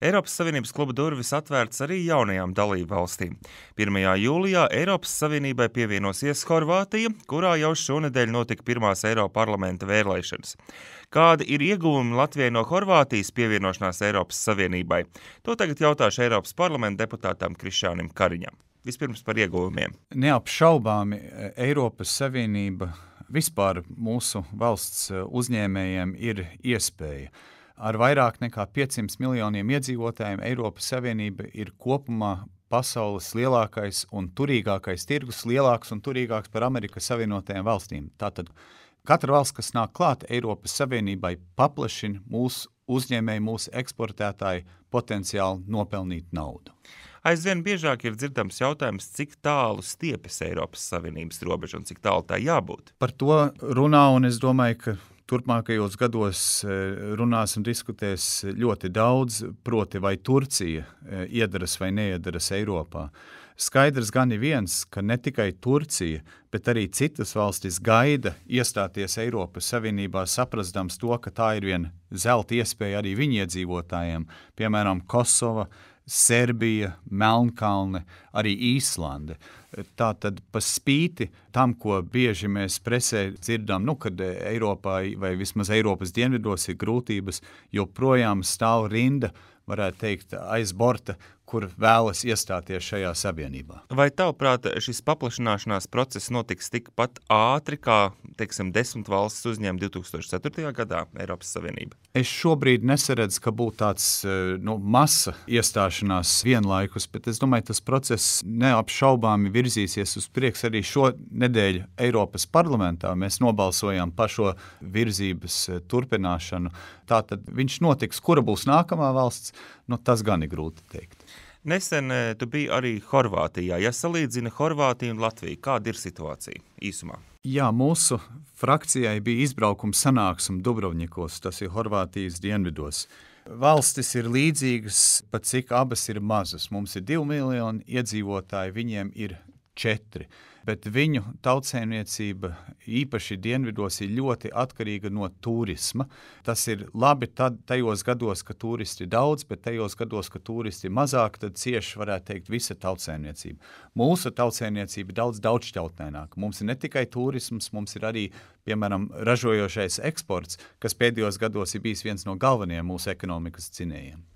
Eiropas Savienības kluba durvis atvērtas arī jaunajām dalību valstīm. 1. jūlijā Eiropas Savienībai pievienosies Horvātija, kurā jau šonedēļ notika pirmās Eiroparlamenta vēlēšanas. Kādi ir ieguvumi Latvijai no Horvātijas pievienošanās Eiropas Savienībai? To tagad jautāšu Eiropas parlamenta deputātam Krišjānim Kariņam. Vispirms par ieguvumiem. Neapšaubāmi Eiropas Savienība vispār mūsu valsts uzņēmējiem ir iespēja. Ar vairāk nekā 500 miljoniem iedzīvotājiem Eiropas Savienība ir kopumā pasaules lielākais un turīgākais tirgus, lielāks un turīgāks par Amerikas Savienotajām valstīm. Tātad katra valsts, kas nāk klāt Eiropas Savienībai, paplašina mūsu uzņēmēju, mūsu eksportētāju potenciāli nopelnīt naudu. Aizvien biežāk ir dzirdams jautājums, cik tālu stiepjas Eiropas Savienības robeža un cik tālu tā jābūt. Par to runā, un es domāju, ka turpmākajos gados runās un diskutēs ļoti daudz, proti vai Turcija iedaras vai neiedaras Eiropā. Skaidrs gan ir viens, ka ne tikai Turcija, bet arī citas valstis gaida iestāties Eiropas Savienībā, saprastams to, ka tā ir viena zelta iespēja arī viņu iedzīvotājiem, piemēram, Kosova, Serbija, Melnkalne, arī Īslande. Tātad pa spīti tam, ko bieži mēs presē dzirdam, kad Eiropā vai vismaz Eiropas dienvidos ir grūtības, joprojām stāv rinda, varētu teikt, aiz borta, kur vēlas iestāties šajā savienībā. Vai tavuprāt šis paplašināšanās process notiks tikpat ātri, kā, 10 valstis uzņēma 2004. gadā Eiropas Savienība? Es šobrīd nesaredzu, ka būtu tāds masa iestāšanās vienlaikus, bet es domāju, tas process neapšaubāmi virzīsies uz priekšu. Arī šo nedēļu Eiropas parlamentā mēs nobalsojām par šo virzības turpināšanu. Tātad viņš notiks, kura būs nākamā valsts, tas gan ir grūti teikt. Nesen tu biji arī Horvātijā. Ja salīdzina Horvātiju un Latviju, kāda ir situācija īsumā? Jā, mūsu frakcijai bija izbraukuma sanāksme Dubrovnikos, tas ir Horvātijas dienvidos. Valstis ir līdzīgas, pat cik abas ir mazas. Mums ir 2 miljoni iedzīvotāji, viņiem ir 4. Bet viņu tautsēmniecība, īpaši dienvidos, ir ļoti atkarīga no turisma. Tas ir labi tajos gados, ka turisti ir daudz, bet tajos gados, ka turisti ir mazāk, tad cieši varētu teikt visa tautsēmniecība. Mūsu tautsēmniecība ir daudzšķautnēnāka. Mums ir ne tikai turisms, mums ir arī, piemēram, ražojošais eksports, kas pēdējos gados ir bijis viens no galvenajiem mūsu ekonomikas dzinējiem.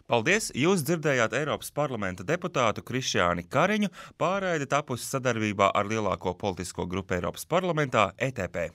Paldies! Jūs dzirdējāt Eiropas parlamenta deputātu Krišjāni Kariņu, pārraide tapusi sadarbībā ar lielāko politisko grupu Eiropas parlamentā ETP.